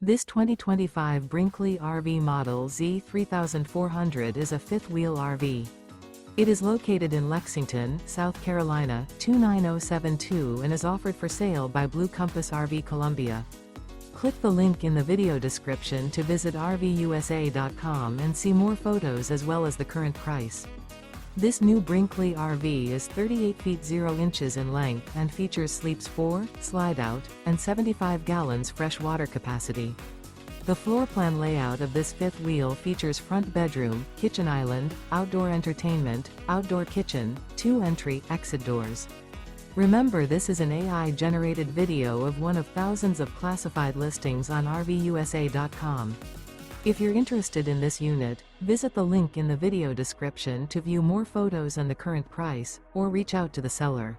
This 2025 Brinkley RV Model Z 3400 is a fifth-wheel RV. It is located in Lexington, South Carolina, 29072 and is offered for sale by Blue Compass RV Columbia. Click the link in the video description to visit RVUSA.com and see more photos as well as the current price. This new Brinkley RV is 38 feet 0 inches in length and features sleeps 4, slide-out, and 75 gallons fresh water capacity. The floor plan layout of this fifth wheel features front bedroom, kitchen island, outdoor entertainment, outdoor kitchen, 2 entry/exit doors. Remember, this is an AI-generated video of one of thousands of classified listings on RVUSA.com. If you're interested in this unit, visit the link in the video description to view more photos and the current price, or reach out to the seller.